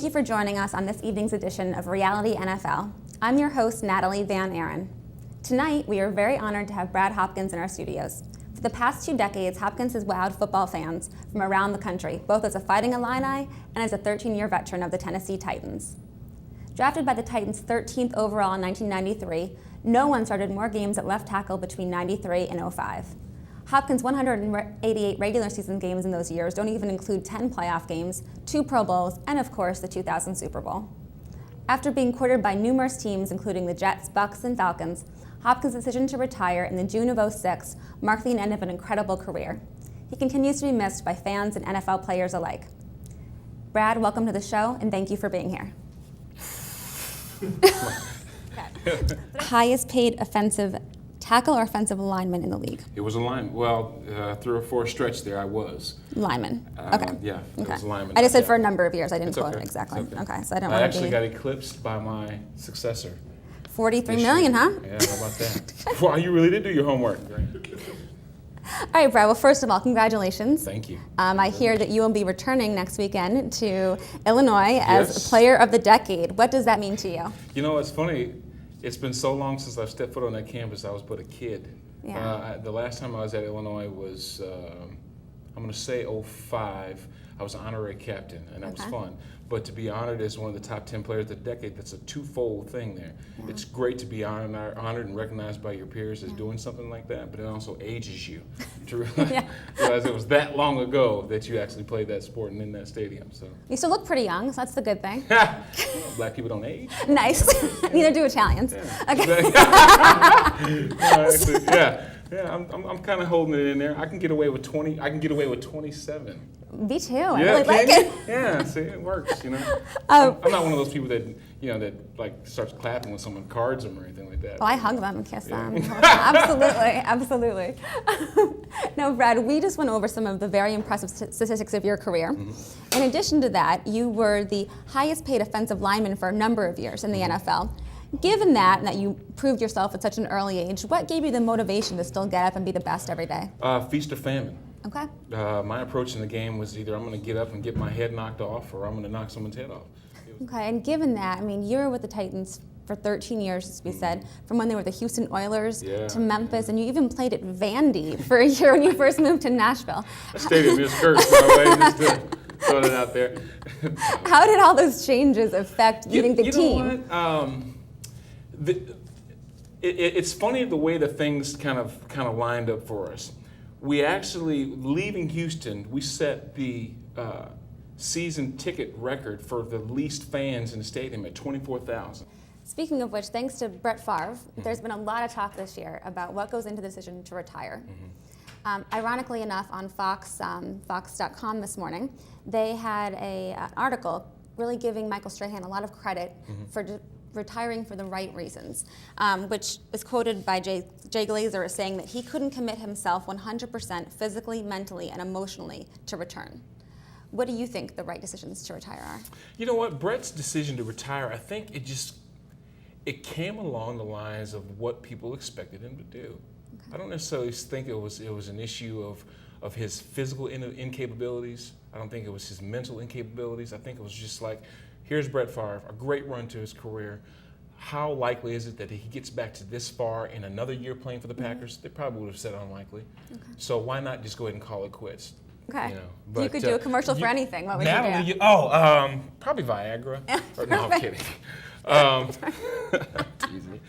you for joining us on this evening's edition of Reality NFL. I'm your host, Natalie Van Aaron. Tonight, we are very honored to have Brad Hopkins in our studios. For the past 2 decades, Hopkins has wowed football fans from around the country, both as a Fighting Illini and as a 13-year veteran of the Tennessee Titans. Drafted by the Titans 13th overall in 1993, no one started more games at left tackle between 93 and 05. Hopkins' 188 regular season games in those years don't even include 10 playoff games, 2 Pro Bowls, and of course the 2000 Super Bowl. After being courted by numerous teams, including the Jets, Bucks, and Falcons, Hopkins' decision to retire in the June of 06 marked the end of an incredible career. He continues to be missed by fans and NFL players alike. Brad, welcome to the show, and thank you for being here. Highest paid offensive tackle or offensive lineman in the league? It was a lineman. Well, through a 4 stretch there, I was. Lineman. Okay. Yeah, it was a lineman. I just said for a number of years. I didn't It's quote okay. it exactly. It's okay. Okay, so I don't I want to actually be... got eclipsed by my successor. 43 million, huh? Yeah, how about that? Wow, you really did do your homework. All right, Brad. Well, first of all, congratulations. Thank you. I hear that you will be returning next weekend to Illinois as Yes. Player of the Decade. What does that mean to you? You know, it's funny. It's been so long since I've stepped foot on that campus. I was but a kid. Yeah. The last time I was at Illinois was, I'm going to say 05. I was an honorary captain, and that was fun. But to be honored as one of the top 10 players of the decade, that's a twofold thing there. Yeah. It's great to be honored and recognized by your peers as doing something like that, but it also ages you to realize it was that long ago that you actually played that sport and in that stadium. So You still look pretty young, so that's the good thing. Black people don't age. Nice. Neither do Italians. Yeah. Okay. Yeah, I'm kind of holding it in there. I can get away with 20. I can get away with 27. Me too. I really like it. Yeah, see, it works. You know, I'm not one of those people that that like starts clapping when someone cards them or anything like that. Oh, I hug them and kiss them. Absolutely. Now, Brad, we just went over some of the very impressive statistics of your career. In addition to that, you were the highest paid offensive lineman for a number of years in the NFL. Given that, and that you proved yourself at such an early age, what gave you the motivation to still get up and be the best every day? Feast or famine. Okay. My approach in the game was either I'm going to get up and get my head knocked off, or I'm going to knock someone's head off. Okay, and given that, I mean, you were with the Titans for 13 years, as we said, from when they were the Houston Oilers to Memphis, and you even played at Vandy for a year when you first moved to Nashville. That stadium is cursed, by the way, just to throw it out there. How did all those changes affect leading the team? You know what? It's funny the way the things kind of lined up for us. We actually, leaving Houston, we set the season ticket record for the least fans in the stadium at 24,000. Speaking of which, thanks to Brett Favre, there's been a lot of talk this year about what goes into the decision to retire. Ironically enough, on Fox.com this morning, they had an article really giving Michael Strahan a lot of credit for retiring for the right reasons, which is quoted by Jay Glazer as saying that he couldn't commit himself 100% physically, mentally, and emotionally to return. What do you think the right decisions to retire are? You know what, Brett's decision to retire, I think it came along the lines of what people expected him to do. Okay. I don't necessarily think it was an issue of his physical incapabilities. I don't think it was his mental incapabilities. I think it was just like, here's Brett Favre, a great run to his career. How likely is it that he gets back to this far in another year playing for the Packers? They probably would have said unlikely. Okay. So why not just go ahead and call it quits? Okay. You know, but, you could do a commercial for anything. What would you do? Probably Viagra. No, I'm kidding. Tease me.